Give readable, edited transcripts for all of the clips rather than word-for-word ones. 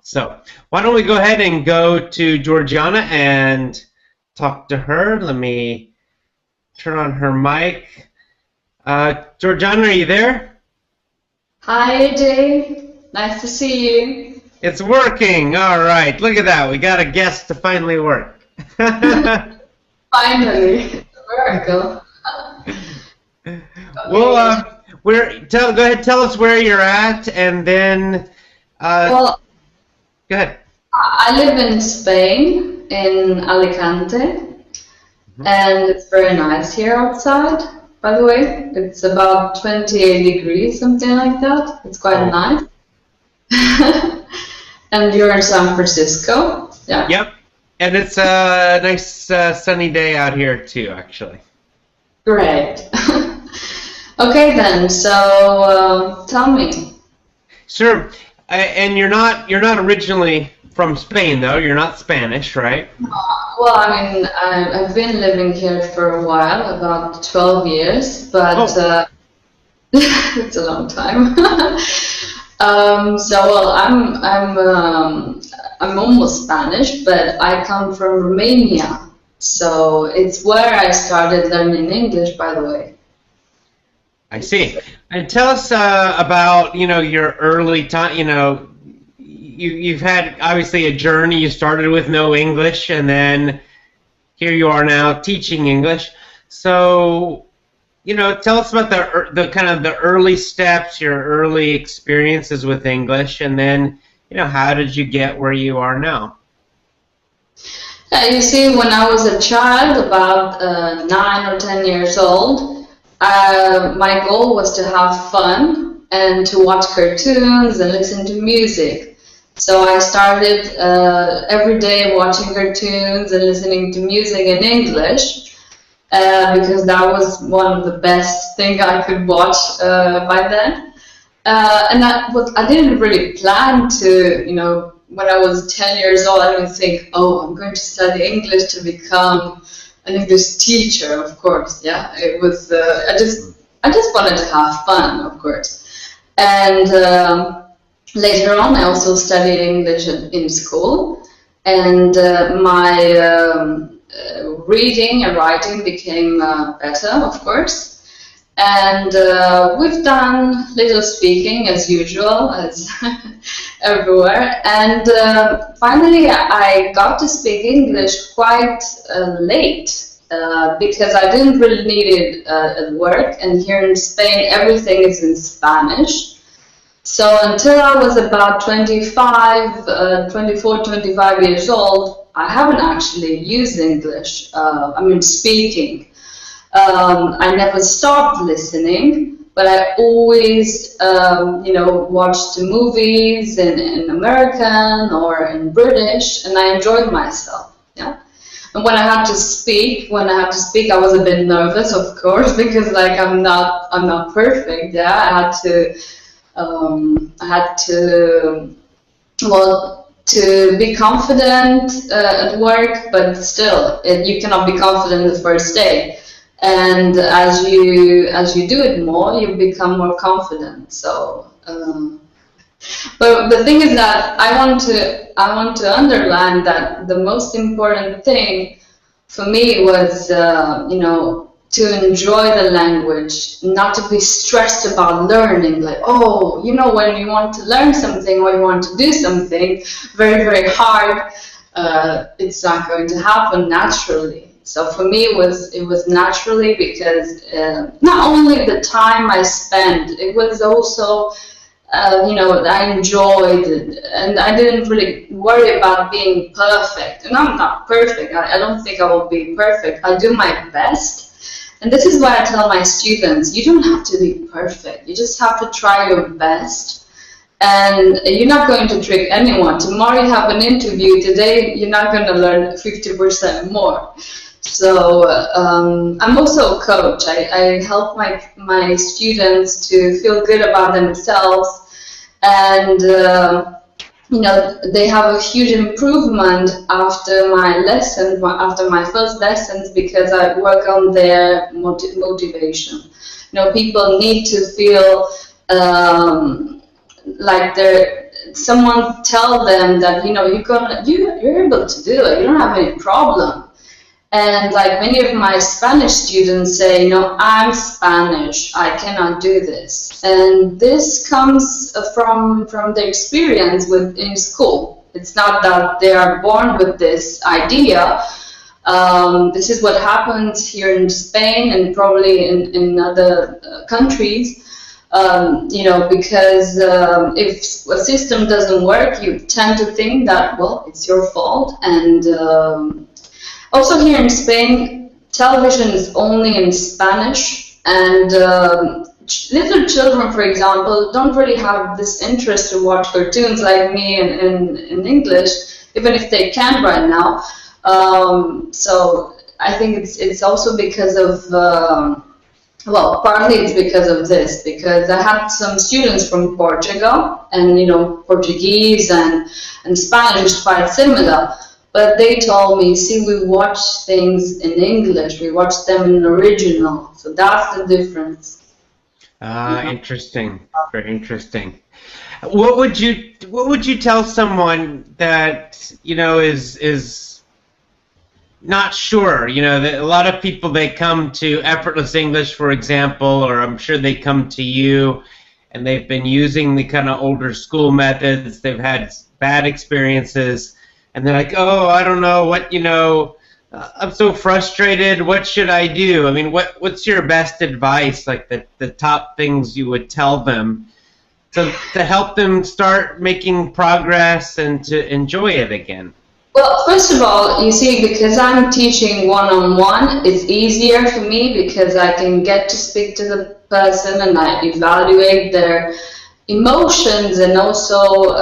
So why don't we go ahead and go to Georgiana and talk to her. Let me turn on her mic. Georgiana, are you there? Hi, AJ. Nice to see you. It's working. All right. Look at that. We got a guest to finally work. Finally, a miracle. Well, go ahead. Tell us where you're at, and then Well, go ahead. I live in Spain, in Alicante, and it's very nice here outside, by the way. It's about 28 degrees, something like that. It's quite nice. And you're in San Francisco? Yeah. Yep. And it's a nice sunny day out here too, actually. Great. Okay then, so tell me. Sure. And you're not originally from Spain, though. You're not Spanish, right? Well, I mean, I've been living here for a while, about 12 years, but it's a long time. Well, I'm almost Spanish, but I come from Romania, so it's where I started learning English, by the way. I see. And tell us about, your early time. You've had obviously a journey. You started with no English, and then here you are now teaching English. So, tell us about the kind of the early steps, your early experiences with English, and then, how did you get where you are now? You see, when I was a child, about 9 or 10 years old, my goal was to have fun and to watch cartoons and listen to music. So I started every day watching cartoons and listening to music in English because that was one of the best things I could watch by then. And I didn't really plan to, when I was 10 years old, I didn't think, oh, I'm going to study English to become an English teacher, of course. Yeah, it was. I just wanted to have fun, of course. And later on, I also studied English in school, and my reading and writing became better, of course. And we've done little speaking as usual, as everywhere. And finally, I got to speak English quite late because I didn't really need it at work. And here in Spain, everything is in Spanish. So until I was about 24, 25 years old, I haven't actually used English. Speaking. I never stopped listening, but I always, watched the movies in American or in British, and I enjoyed myself. Yeah. And when I had to speak, I was a bit nervous, of course, because I'm not perfect. Yeah. I had to be confident at work, but still, you cannot be confident the first day. And as you do it more, you become more confident. So, but the thing is that I want to underline that the most important thing for me was, to enjoy the language, not to be stressed about learning. Like, when you want to learn something or you want to do something very, very hard, it's not going to happen naturally. So for me, it was naturally because not only the time I spent, it was also, I enjoyed it, and I didn't really worry about being perfect. And I'm not perfect. I don't think I will be perfect. I do my best. And this is why I tell my students, you don't have to be perfect. You just have to try your best. And you're not going to trick anyone. Tomorrow you have an interview. Today you're not going to learn 50% more. So I'm also a coach. I help my students to feel good about themselves, and they have a huge improvement after my lessons, after my first lessons, because I work on their motivation. People need to feel like someone tell them that you're able to do it, you don't have any problem. And like many of my Spanish students say, I'm Spanish, I cannot do this. And this comes from the experience in school. It's not that they are born with this idea. This is what happens here in Spain and probably in other countries. Because if a system doesn't work, you tend to think that, well, it's your fault. And also here in Spain, television is only in Spanish, and little children, for example, don't really have this interest to watch cartoons like me in English, even if they can right now. So I think it's also because of, partly it's because of this, because I had some students from Portugal, and Portuguese and Spanish is quite similar. But they told me, see, we watch things in English, we watch them in original, so that's the difference. Interesting, very interesting. What would you tell someone that is not sure? That a lot of people, they come to Effortless English, for example, or I'm sure they come to you, and they've been using the kind of older school methods. They've had bad experiences. And they're like, oh, I don't know what, I'm so frustrated. What should I do? I mean, what's your best advice, like the top things you would tell them to help them start making progress and to enjoy it again? Well, first of all, you see, because I'm teaching one-on-one, it's easier for me because I can get to speak to the person and I evaluate their emotions, and also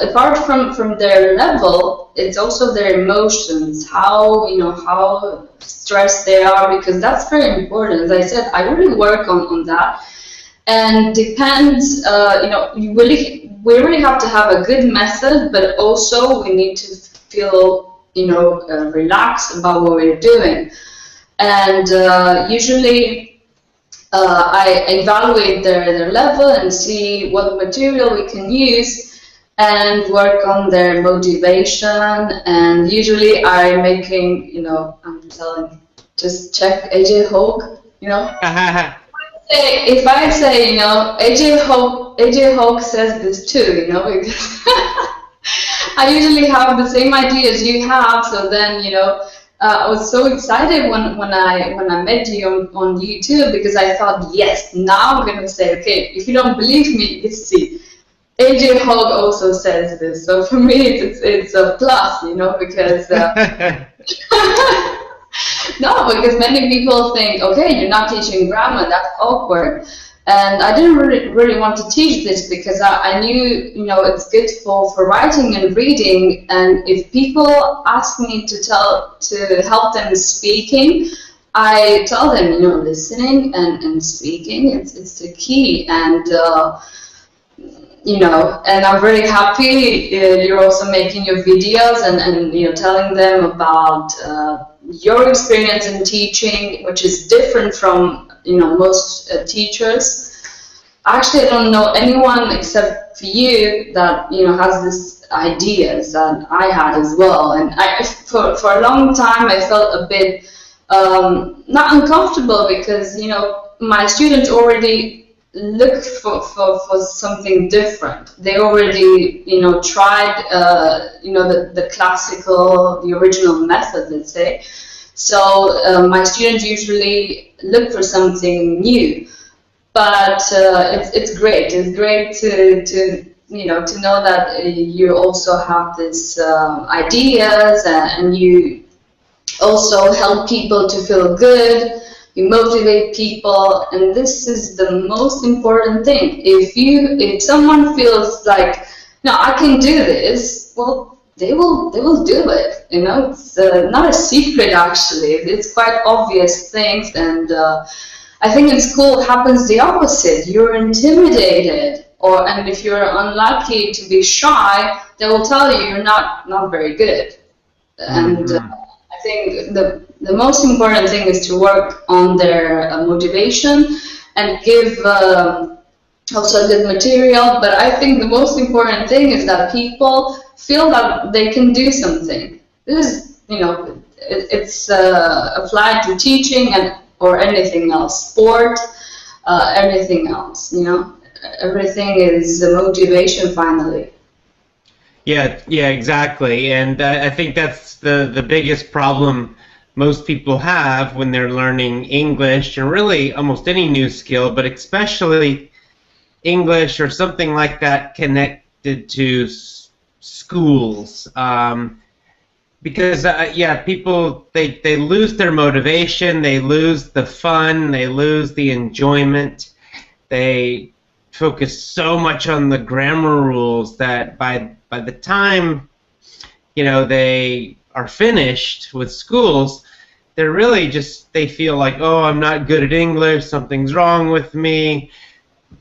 apart from their level, it's also their emotions, how stressed they are, because that's very important. As I said, I really work on that, and depends. We really have to have a good method, but also we need to feel relaxed about what we're doing, and usually. I evaluate their level and see what material we can use and work on their motivation. And usually I'm making, I'm telling, just check AJ Hoge, If I say, AJ Hoge says this too, because I usually have the same ideas you have, so then, I was so excited when I met you on YouTube, because I thought, yes, now I'm going to say, okay, if you don't believe me, you see, AJ Hoge also says this. So for me, it's a plus, because no, because many people think, okay, you're not teaching grammar, that's awkward. And I didn't really want to teach this because I knew, it's good for writing and reading. And if people ask me to help them speaking, I tell them, listening and speaking, it's the key. And, and I'm very happy you're also making your videos and telling them about your experience in teaching, which is different from most teachers. Actually, I don't know anyone except for you that has these ideas that I had as well. And for a long time I felt a bit not uncomfortable, because my students already look for something different. They already tried the classical, the original method, let's say. So my students usually look for something new, but it's great. It's great to know that you also have these ideas, and you also help people to feel good. You motivate people, and this is the most important thing. If someone feels like, no, I can do this, well, they will do it. It's not a secret, actually. It's quite obvious things, and I think in school it happens the opposite. You're intimidated, and if you're unlucky to be shy, they will tell you you're not very good. And I think the most important thing is to work on their motivation and give also good material. But I think the most important thing is that people feel that they can do something. This is, it's applied to teaching and or anything else, sport, anything else. Everything is a motivation finally. Yeah, exactly. And I think that's the biggest problem most people have when they're learning English and really almost any new skill, but especially English or something like that connected to schools. Because people they lose their motivation, they lose the fun, they lose the enjoyment. They focus so much on the grammar rules that by the time they are finished with schools, they're really just, they feel like, oh, I'm not good at English, something's wrong with me,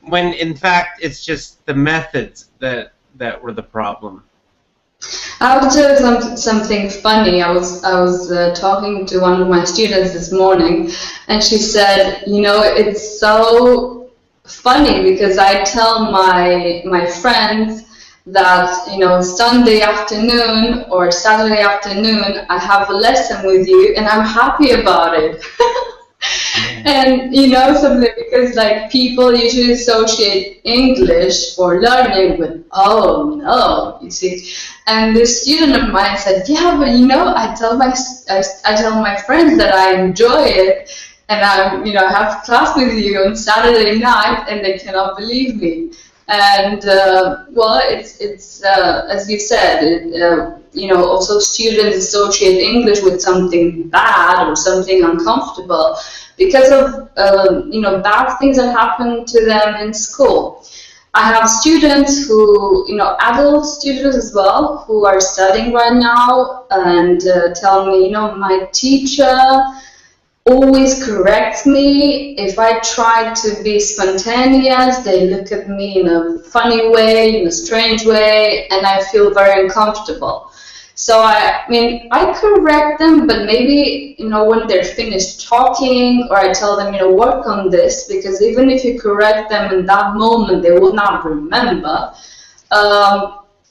when in fact it's just the methods that were the problem. I will tell you something funny. I was talking to one of my students this morning, and she said, it's so funny because I tell my friends that Sunday afternoon or Saturday afternoon I have a lesson with you, and I'm happy about it. And something, because like people usually associate English or learning with, oh no, you see. And this student of mine said, yeah, but I tell my friends that I enjoy it, and I have class with you on Saturday night, and they cannot believe me. And well, it's as you said, also students associate English with something bad or something uncomfortable because of bad things that happen to them in school. I have students who, adult students as well, who are studying right now and tell me, my teacher always corrects me. If I try to be spontaneous, they look at me in a funny way, in a strange way, and I feel very uncomfortable. So I correct them, but maybe, when they're finished talking, or I tell them, work on this, because even if you correct them in that moment, they will not remember.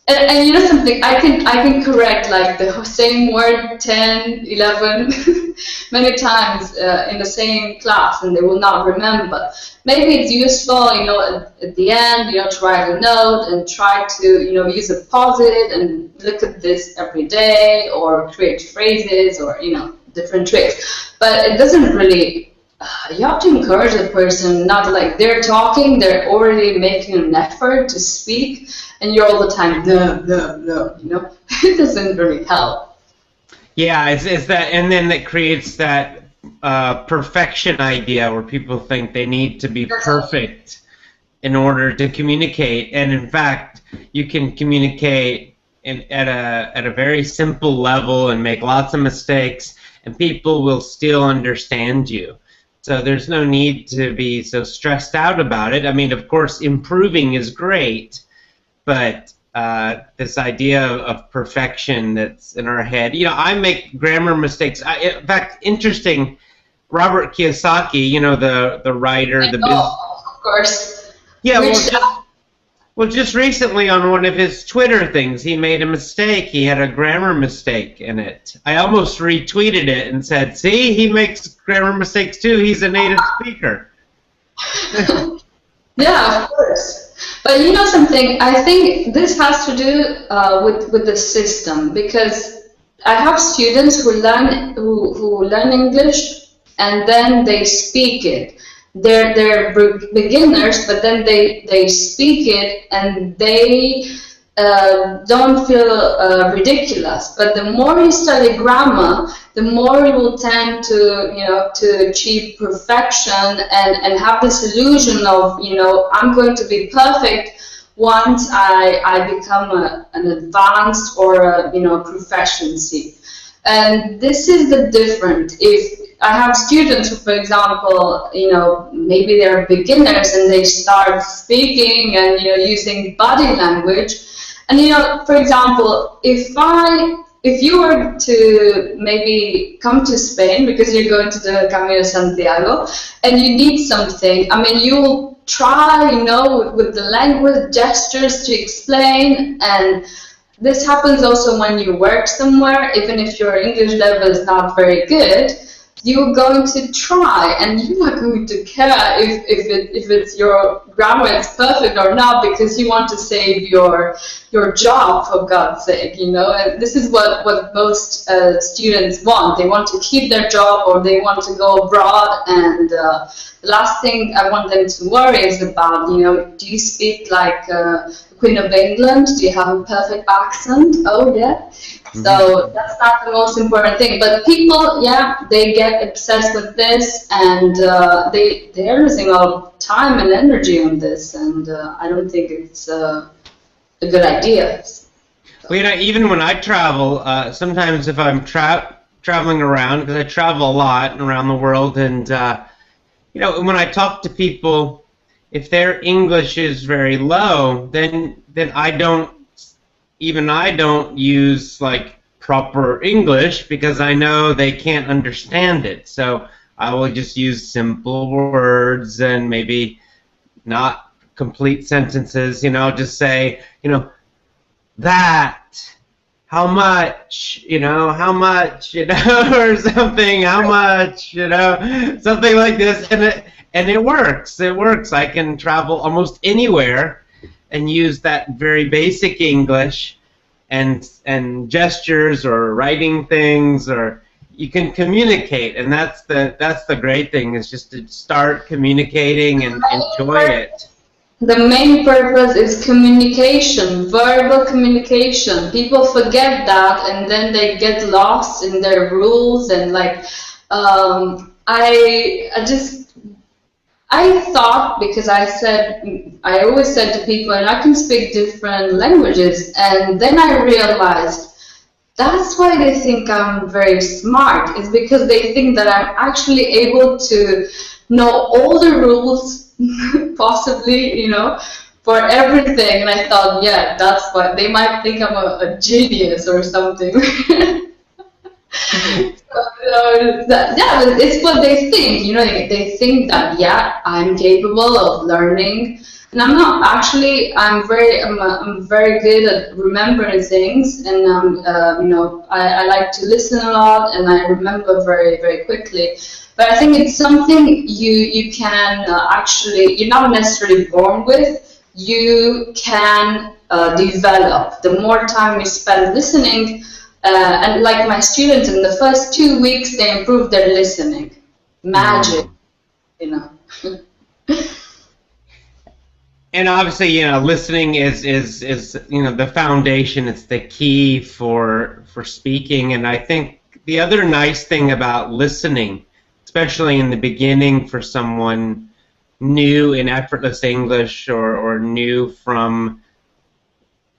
And something, I can correct like the same word 10, 11 many times in the same class, and they will not remember. Maybe it's useful, at the end, to write a note and try to, use a pause-it and look at this every day, or create phrases, or, different tricks. But it doesn't really, you have to encourage the person, not like they're talking, they're already making an effort to speak, and you're all the time, no, it doesn't really help. Yeah, it's that, and then it creates that perfection idea where people think they need to be perfect in order to communicate, and in fact, you can communicate at a very simple level and make lots of mistakes, and people will still understand you. So there's no need to be so stressed out about it. I mean, of course, improving is great, but this idea of perfection that's in our head. I make grammar mistakes. In fact, interesting, Robert Kiyosaki, the writer, the business. Of course. Yeah, just recently on one of his Twitter things, he made a mistake. He had a grammar mistake in it. I almost retweeted it and said, see, he makes grammar mistakes too. He's a native speaker. Yeah, of course. But something, I think this has to do with the system, because I have students who learn English and then they speak it. They're beginners, but then they speak it and they don't feel ridiculous. But the more you study grammar, the more you will tend to achieve perfection and have this illusion of, I'm going to be perfect once I become an advanced or a proficiency. And this is the difference. If I have students who, for example, maybe they're beginners and they start speaking and, using body language. And, for example, if you were to maybe come to Spain because you're going to the Camino de Santiago and you need something, you'll try, with the language gestures to explain. And this happens also when you work somewhere. Even if your English level is not very good, you're going to try, and you're not going to care if it's your grammar is perfect or not, because you want to save your job, for God's sake, And this is what most students want. They want to keep their job, or they want to go abroad. And the last thing I want them to worry is about, do you speak like the Queen of England? Do you have a perfect accent? Oh yeah. So that's not the most important thing. But people, they get obsessed with this, and they're losing a lot of time and energy on this, and I don't think it's a good idea. Well, even when I travel, sometimes if I'm traveling around, because I travel a lot around the world, and when I talk to people, if their English is very low, then I don't use like proper English, because I know they can't understand it. So I will just use simple words and maybe not complete sentences. I'll just say, that, how much, how much, or something, how much, something like this, and it works. It works. I can travel almost anywhere and use that very basic English and gestures or writing things, or you can communicate, and that's the great thing, is just to start communicating and enjoy it. The main purpose is communication, verbal communication. People forget that, and then they get lost in their rules, and I thought, because I always said to people, and I can speak different languages, and then I realized that's why they think I'm very smart. It's because they think that I'm actually able to know all the rules, possibly, for everything. And I thought, that's why they might think I'm a genius or something. It's what they think. They think that I'm capable of learning, and I'm not. Actually, I'm very good at remembering things, and I like to listen a lot, and I remember very, very quickly. But I think it's something you can actually, you're not necessarily born with. You can develop. The more time you spend listening. And like my students, in the first 2 weeks, they improved their listening. Magic, And obviously, listening is the foundation. It's the key for speaking. And I think the other nice thing about listening, especially in the beginning for someone new in effortless English or new from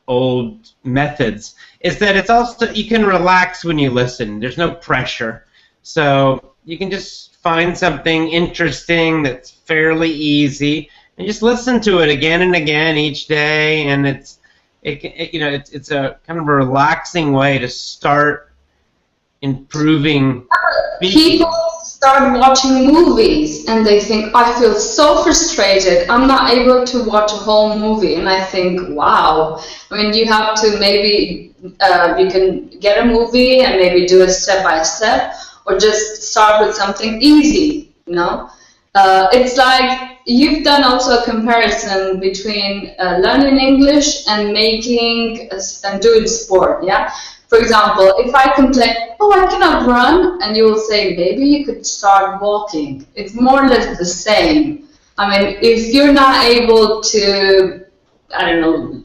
old methods, is that it's also, you can relax when you listen. There's no pressure. So you can just find something interesting that's fairly easy and just listen to it again and again each day, and it's a kind of a relaxing way to start improving speaking. People start watching movies and they think, I feel so frustrated, I'm not able to watch a whole movie. And I think, wow, you have to maybe, you can get a movie and maybe do it step by step, or just start with something easy, It's like you've done also a comparison between learning English and doing sport, For example, if I complain, I cannot run, and you will say, maybe you could start walking. It's more or less the same. If you're not able to,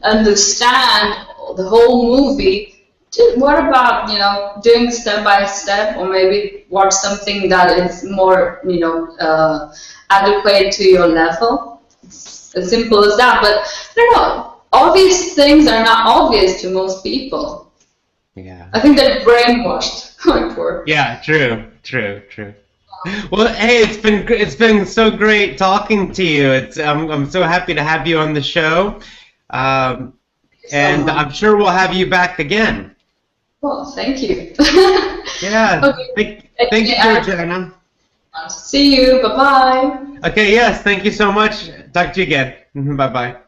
understand the whole movie, what about, doing step by step, or maybe watch something that is more, adequate to your level? It's as simple as that. But, obvious things are not obvious to most people. Yeah. I think they're brainwashed. Poor. Yeah, true. Well, hey, it's been so great talking to you. I'm so happy to have you on the show, and I'm sure we'll have you back again. Well, thank you. Yeah. Okay. Thank you, Georgiana. See you. Bye bye. Okay, yes, thank you so much. Talk to you again. Bye bye.